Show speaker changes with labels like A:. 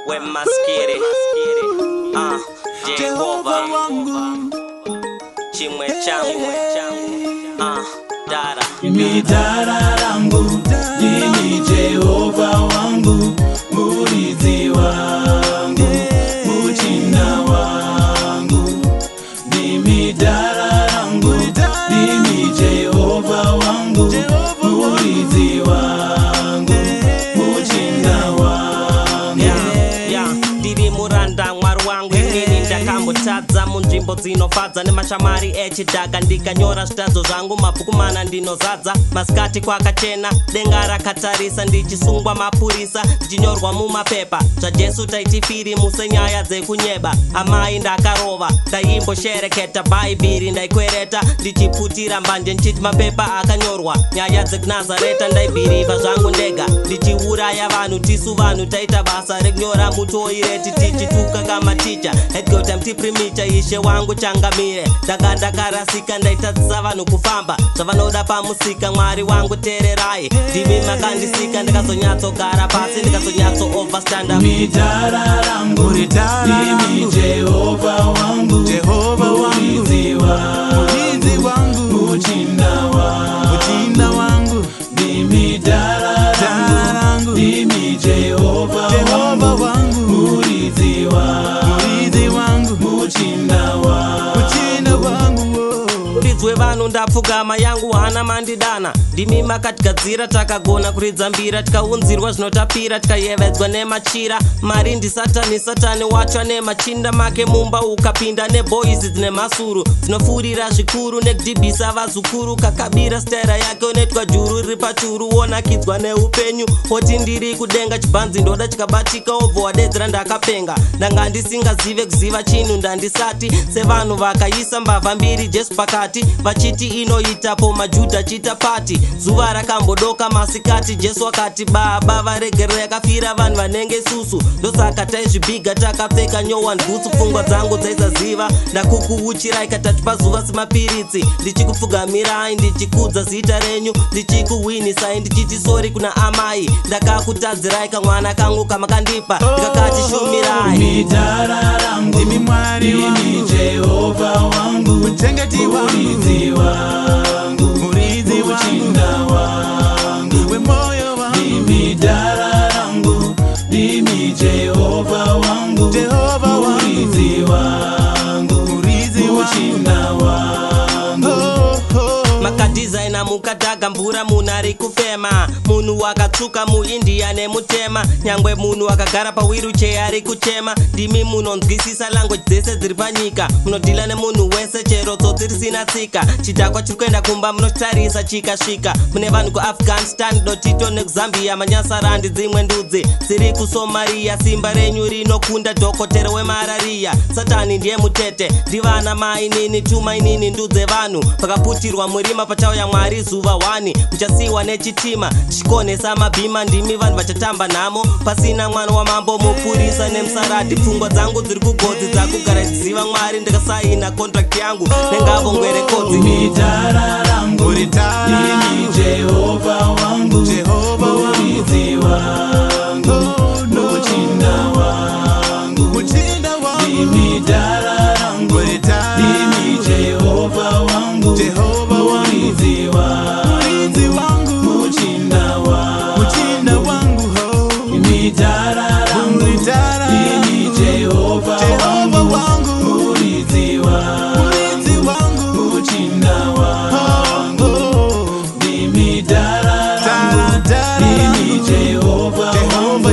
A: we maskiri Jehova wangu chimwe changu dara
B: mimi dara langu mimi Jehova wangu murithi wangu muchinda wangu mimi dara langu mimi Jehova wangu murithi wangu muchinda wangu
A: ndiri muranda mwari wangu inini ndakambotadza munzvimbo dzinofadza nemashamari echidhaka ndikanyora zvitadzo zvangu mabhuku mana ndinozadza masikati kwakachena denga rakatarisa ndichisungwa mapurisa ndichinyorwa mumapepa zvajesu taitifirimu senyaya dzekunyeba amai ndakarova ndaimboshereketa bhaibhiri ndaikwereta ndichiputira mbanje nchiti mapepa akanyorwa nyaya dzekunazareta ndaibhirivha zvangu ndega ndichiuraya vanhu tisu vanhu taita basa rekunyora mutoireti tichituka kamaticha hedgota mtiprimicha ishe wangu changamire ndanga ndakarasika ndaitadzisa vanhu kufamba zvavanoda pamusika mwari wangu tererai ndimi makandisika ndikazonyatsogara pasi ndikazonyatso-overstanda
B: midara rangu ndimi Jehova wangu murithi wangu muchinda wangu ndimi dara rangu ndimi Jehova wangu murithi wangu muchinda wangu
A: ridzwe vanhu ndapfugama yangu hana mandidana ndimi makatigadzira takagona kuridza mbira tikaunzirwa zvinotapira tikayevedzwa nemachira mari ndisatani satani wacho nemachinda make mumba ukapinda nebhoizi dzine masuru dzinofurira zvikuru nekudhibhisa vazukuru kakabira stera yake unoitwa juru riri pachuru wonakidzwa neupenyu oti ndiri kudenga chibhanzi ndoda chikabatika obvo wadedzera ndakapenga ndanga ndisingazive kuziva chinhu ndandisati sevanhu vakaisa mbavha mbiri jesu pakati vachiti inoitapo majudha chita pati zuva rakambodoka masikati jesu akati baba varegerera yakafira vanhu vanenge susu ndosaka taizvibhiga takapfeka nyowani bhutsu pfungwa dzangu dzaisaziva ndakukuuchirai katatu pazuva semapiritsi ndichikupfugamirai ndichikudza zita renyu ndichikuwinisai ndichiti sori kuna amai ndakakutadzirai kamwana kangu kamakandipa ndikakati shumirai
B: midara rangu ndimi mwari wangu Jehova wangu muchengeti murithi wangu muchinda wangu wemoyo wangu ndimi dara rangu ndimi Jehova wangu murithi wangu muchinda wangu
A: makadizaina mukadhaga mbura munhu ari kufema munhu wakatsuka muindia nemutema nyangwe munhu akagara pawiruche ari kuchema ndimi munonzwisisa language dzese dziri panyika munodhila nemunhu wese chero tsotsi risina tsika chidhakwa chiri kuenda kumba munotarisa chikasvika mune vanhu kuafghanistan dotito nekuzambia manyasarandi dzimwe ndudzi dziri kusomaria simba renyu rinokunda dhokotera wemarariya satani ndiye mutete ndivana mainini tumainini ndudze vanhu pakaputirwa murima pachauya mwari zuva 1 muchasiwa nechitima chikonesa mabhima ndimi vanhu vachatamba nhamo pasina mwana wamambo mupurisa nemusaradi pfungwa dzangu dziri kugodzi dzakugara dziziva mwari ndikasaina contract yangu nengavo ngwerekodzi
B: midara rangu ndimi Jehova wangu murithi wangu muchinda wangu ndimi dara rangu ndimi Jehova wangu murithi wangu muchinda wangu midara rangu ndimi Jehova wangu murithi wangu muchinda wangu ndimi dara rangu ndimi Jehova wangu